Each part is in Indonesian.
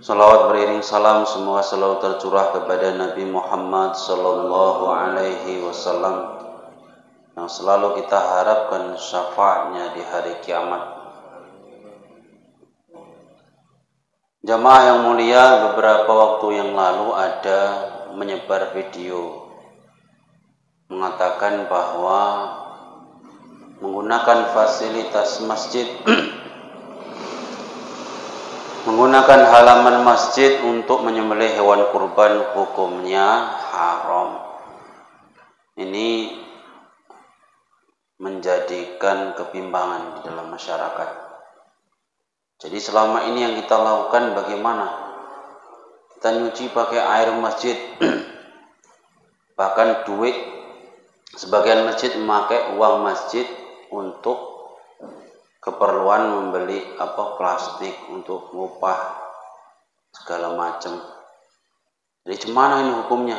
Salawat beriring salam semoga selalu tercurah kepada Nabi Muhammad sallallahu alaihi wasallam yang selalu kita harapkan syafaatnya di hari kiamat. Jamaah yang mulia, beberapa waktu yang lalu ada menyebar video mengatakan bahwa menggunakan fasilitas masjid menggunakan halaman masjid untuk menyembelih hewan kurban hukumnya haram. Ini menjadikan kebimbangan di dalam masyarakat. Jadi selama ini yang kita lakukan bagaimana? Kita nyuci pakai air masjid. Bahkan duit, sebagian masjid memakai uang masjid untuk keperluan membeli plastik untuk ngupah segala macam. Jadi gimana ini hukumnya?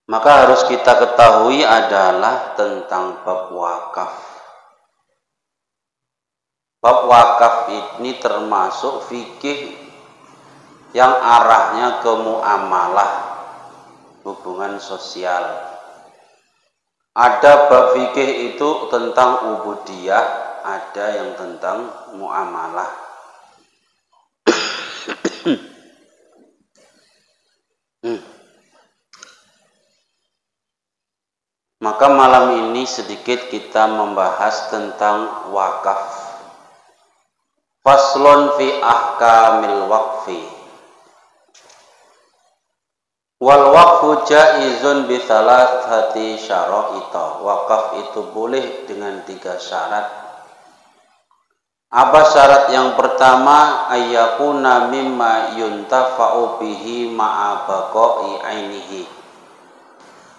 Maka harus kita ketahui adalah tentang bab wakaf. Bab wakaf ini termasuk fikih yang arahnya ke muamalah, hubungan sosial. Ada bab fikih itu tentang ubudiyah, ada yang tentang muamalah. Maka malam ini sedikit kita membahas tentang wakaf. Faslun fi ahkamil waqfi. Wal waqfu jaizun bi thalathati syara'ita. Wakaf itu boleh dengan 3 syarat. Apa syarat yang pertama? Ayyakuna mimma yuntafa'u bihi ma'a baqa'i ainihi.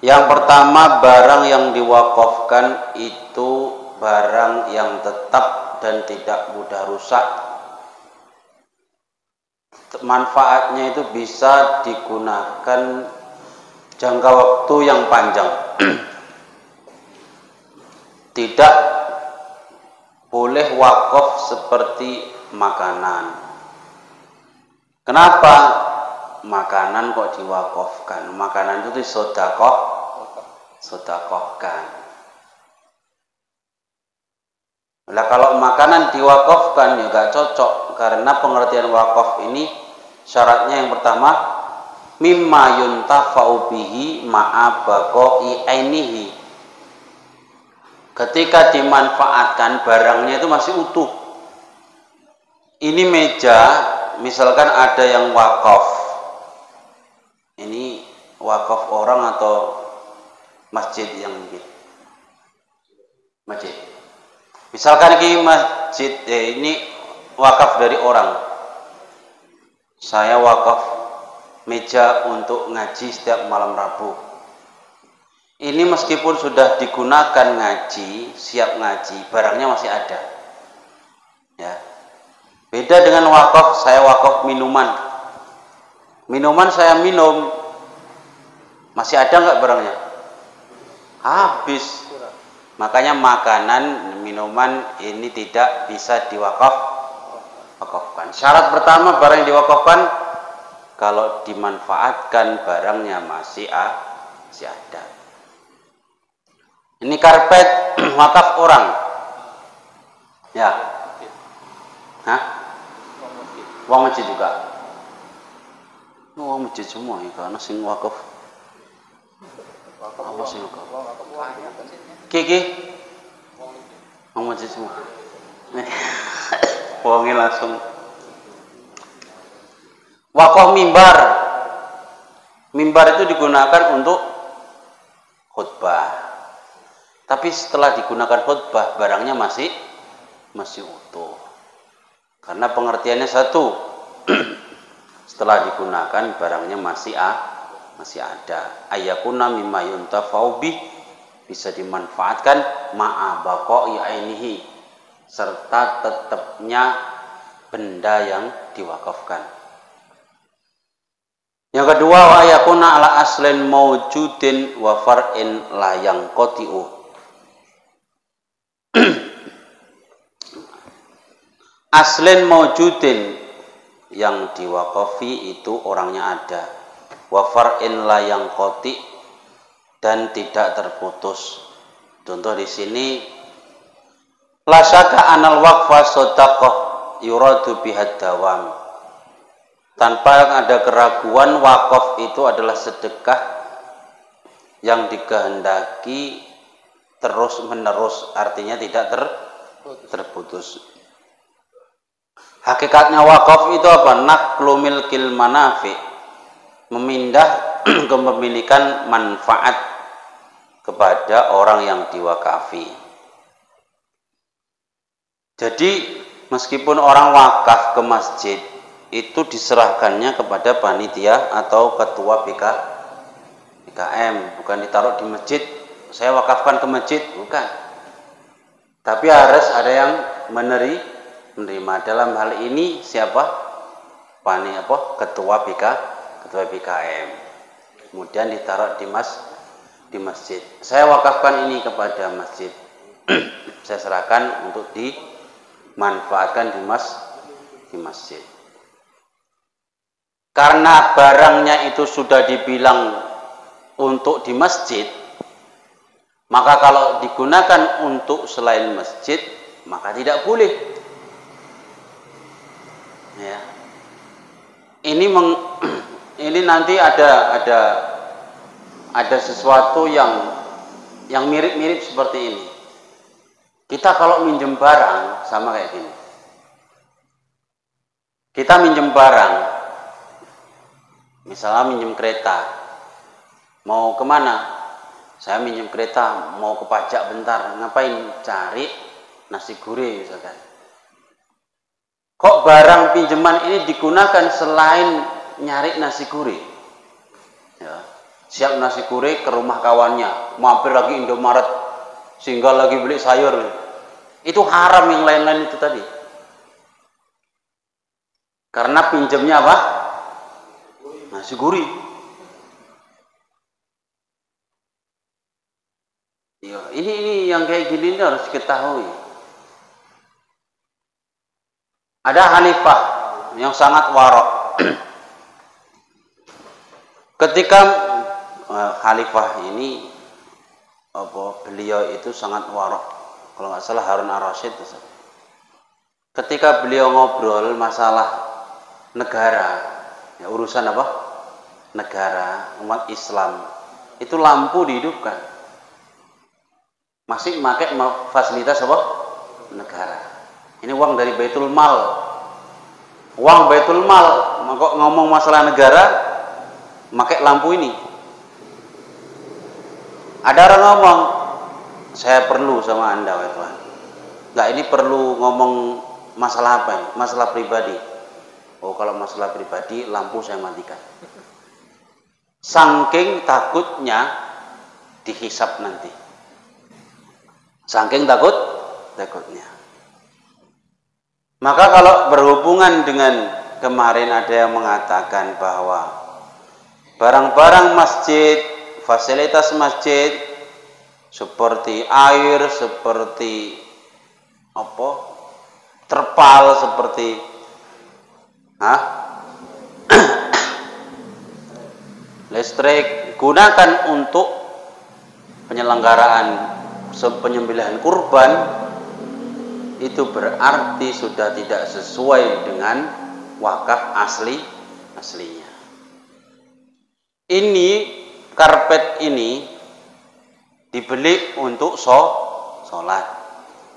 Yang pertama, barang yang diwakafkan itu barang yang tetap dan tidak mudah rusak. Manfaatnya itu bisa digunakan jangka waktu yang panjang. Tidak boleh wakaf seperti makanan. Kenapa makanan kok diwakafkan? Makanan itu disedekahkan. Nah, kalau makanan diwakafkan ya gak cocok, karena pengertian wakaf ini syaratnya yang pertama mimma yuntafa'u bihi ma'a baqa'i ainihi. Ketika dimanfaatkan barangnya itu masih utuh. Ini meja, misalkan ada yang wakaf. Ini wakaf orang atau masjid yang mungkin? Masjid. Misalkan ini masjid, ini wakaf dari orang. Saya wakaf meja untuk ngaji setiap malam Rabu. Ini meskipun sudah digunakan ngaji, siap ngaji, barangnya masih ada. Ya. Beda dengan wakaf, saya wakaf minuman. Minuman saya minum, masih ada nggak barangnya? Habis. Makanya makanan, minuman ini tidak bisa diwakafkan. Syarat pertama barang yang diwakafkan kalau dimanfaatkan barangnya masih ada. Ini karpet wakaf orang. Ya. Hah? Wong masjid juga. Wong masjid semua ya, karena sing wakaf. Apa sing wakaf? Kiki, mau masjid semua. Wongi langsung. Wakaf mimbar. Mimbar itu digunakan untuk khutbah. Tapi setelah digunakan khutbah, barangnya masih utuh. Karena pengertiannya satu. Setelah digunakan, barangnya masih ada. Ayyakuna mimma yuntafa'u bihi, bisa dimanfaatkan ma'a baqa'i ainihi, serta tetapnya benda yang diwakafkan. Yang kedua, wa yakuna ala aslin mawjudin wa far'in la yanqati'u. aslin maujudin, yang diwakofi itu orangnya ada, wa far'in la yang qati, dan tidak terputus. Contoh di sini, la syaka anal waqfa shadaqah yuradu bihad dawam. Tanpa ada keraguan, wakaf itu adalah sedekah yang dikehendaki terus menerus, artinya tidak terputus. Hakikatnya wakaf itu apa? Naqlu milkil manafi, memindah kepemilikan manfaat kepada orang yang diwakafi. Jadi meskipun orang wakaf ke masjid, itu diserahkannya kepada panitia atau ketua BKM, bukan ditaruh di masjid. Saya wakafkan ke masjid, bukan. Tapi harus ada yang menerima. Dalam hal ini siapa? Ketua BKM. Kemudian ditaruh di masjid. Saya wakafkan ini kepada masjid. Saya serahkan untuk dimanfaatkan di masjid. Karena barangnya itu sudah dibilang untuk di masjid, maka kalau digunakan untuk selain masjid, maka tidak boleh. Ya. Ini nanti ada sesuatu yang mirip-mirip seperti ini. Kita kalau minjem barang sama kayak gini. Kita minjem barang, misalnya minjem kereta, mau kemana? Saya minjem kereta, mau ke pajak bentar. Ngapain? Cari nasi gurih misalkan. Kok barang pinjaman ini digunakan selain nyari nasi gurih? Ya, siap nasi gurih ke rumah kawannya, mampir lagi Indomaret, singgah lagi beli sayur. Itu haram yang lain-lain itu tadi. Karena pinjamnya apa? Nasi gurih. Ya, ini yang kayak gini ini harus diketahui. Ada khalifah yang sangat warok. Ketika khalifah ini beliau itu sangat warok. Kalau nggak salah Harun ar-Rasyid. Ketika beliau ngobrol masalah negara, ya, urusan apa? Negara, umat Islam, itu lampu dihidupkan. Masih memakai fasilitas apa? Negara. Ini uang dari Baitul Mal. Uang Baitul Mal, kok ngomong masalah negara, pakai lampu ini. Ada orang ngomong, saya perlu sama Anda, Tuhan. Enggak, ini perlu ngomong masalah apa ini? Masalah pribadi. Oh, kalau masalah pribadi, lampu saya matikan. Saking takutnya dihisap nanti. Saking takutnya. Maka kalau berhubungan dengan kemarin ada yang mengatakan bahwa barang-barang masjid, fasilitas masjid seperti air, seperti terpal, seperti listrik, gunakan untuk penyelenggaraan penyembelihan kurban, itu berarti sudah tidak sesuai dengan wakaf aslinya. Ini karpet ini dibeli untuk sholat.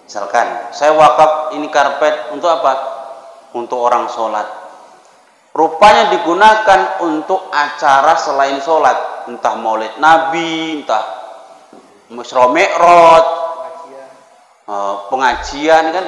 Misalkan saya wakaf ini karpet untuk apa? Untuk orang sholat. Rupanya digunakan untuk acara selain sholat, entah maulid Nabi, entah Isra Mi'raj, pengajian kan.